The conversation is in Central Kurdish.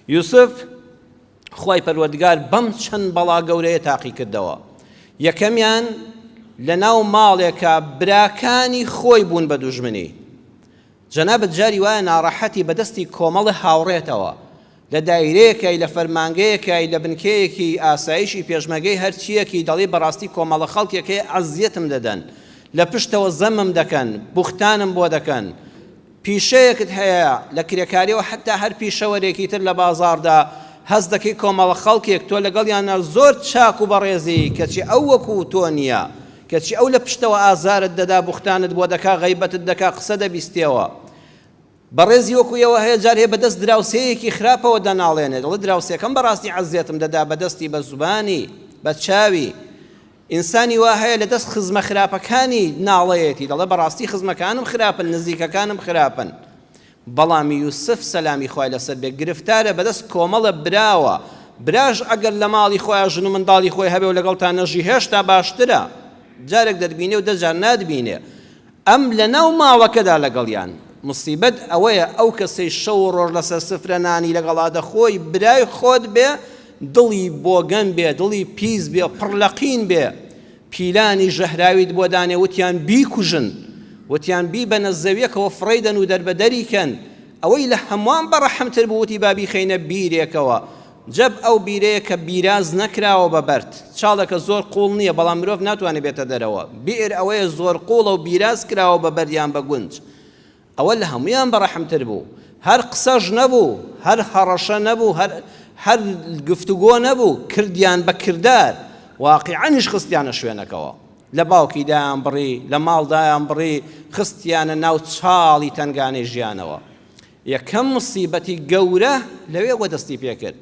یوسف خی پەروەردگار بەم چەند بەڵا گەورەیە تاقی کردەوە. یەکەمیان لە ناو ماڵێکە براکانی خۆی بوون بە دوژمنی. جەنابەت جاری وایە ناڕەحەتی بەدەستی کۆمەڵی هاوڕێتەوە لە دایرەیەکەی لە فەرمانگەیەکەی لە بنکەیەکی ئاسایشی پێشمەگەی هەرچیەکی دەڵی بەڕاستی کۆمەڵە خەڵکێکی ئەزیەتم دەدەن، لە پشتەوە زەمم دەکەن، بوختانم بۆ دەکەن. پیشەیەکت هەیە لە کرێکاریەوە حتا هەر پیشەوەرێکی تر لە بازاڕدا هەست دەکەی کۆمەڵە خەڵکێک تۆ لەگەڵیانە زۆر چاک و بەڕێزی کەچی ئەو وەکو تۆ نییە، کەچی ئەو لە پشتەوە ئازارت دەدا، بوختانت بۆ دەکا، غەیبەتت دەکا، قسە دەبیستێەوە. بەڕێزی وەکویەوە هەیە جار هەیە بەدەست دراوسەیەکی خراپەوە دەناڵێنێت، دەڵێ دراوسەکەم بەڕاستی عەزیەتم دەدا بەدەستی بە زوبانی بە چاوی. ئینسانی وا هەیە لە دەست خزمە خراپەکانی ناڵەیەتی، دەڵێ بەڕاستی خزمەکانم خراپن، نزیکەکانم خراپن. بەڵام یوسف سەلامی خوای لەسەر بێ گرفتارە بەدەست کۆمەڵە براوە. براش ئەگەر لە ماڵی خۆیان ژن و منداڵی خۆی هەبێ و لەگەڵ نەژی هێشتا باشترە، جارێک دەربینێ و دەجار نادبینێ. ئەم لە ناو ماڵەکەدا لەگەڵیان مصیبەت ئەوەیە ئەو کەسەی شەو و ڕۆژ لەسەر سفرە نانی لەگەڵا دەخۆی برای خۆت بێ، دڵی بۆگەن بێ، دڵی پیس بێ، پڕلەقین بێ، پیلانی ژەهراویت بۆ دانێ وتیان بیکوژن، وتیان بی بە نەزەویەکەوە فڕیدەن و دەربەدەریکەن. ئەوەی لە هەمووان بەڕەحەمتر بووتی بابی خەینە بیرێکەوە. جەب ئەو بیرەیە کە بیراز نەکراوە بەبەرد، چاڵێکە زۆر قوڵ نییە بەڵام مرۆڤ ناتوانێت بێتە دەرەوە. بئر ئەوەیە زۆر قوڵە و بیراز کراوە بەبەردیان بە گونج. ئەوە لە هەمویان بەڕەحەمتر بوو. هەر قسەش نەبوو، هەر هەڕەشە نەبوو، هەر گفتوگۆ نەبوو، کردیان بە کردار، واقیعەنیش خستیانە شوێنەکەوە. لە باوکی دایان بڕی، لە ماڵدایان بڕی، خستیانە ناو چاڵی تەنگانەی ژیانەوە. یەکەم مصیبەتی گەورە لەوێ وە دەستی پێکرد.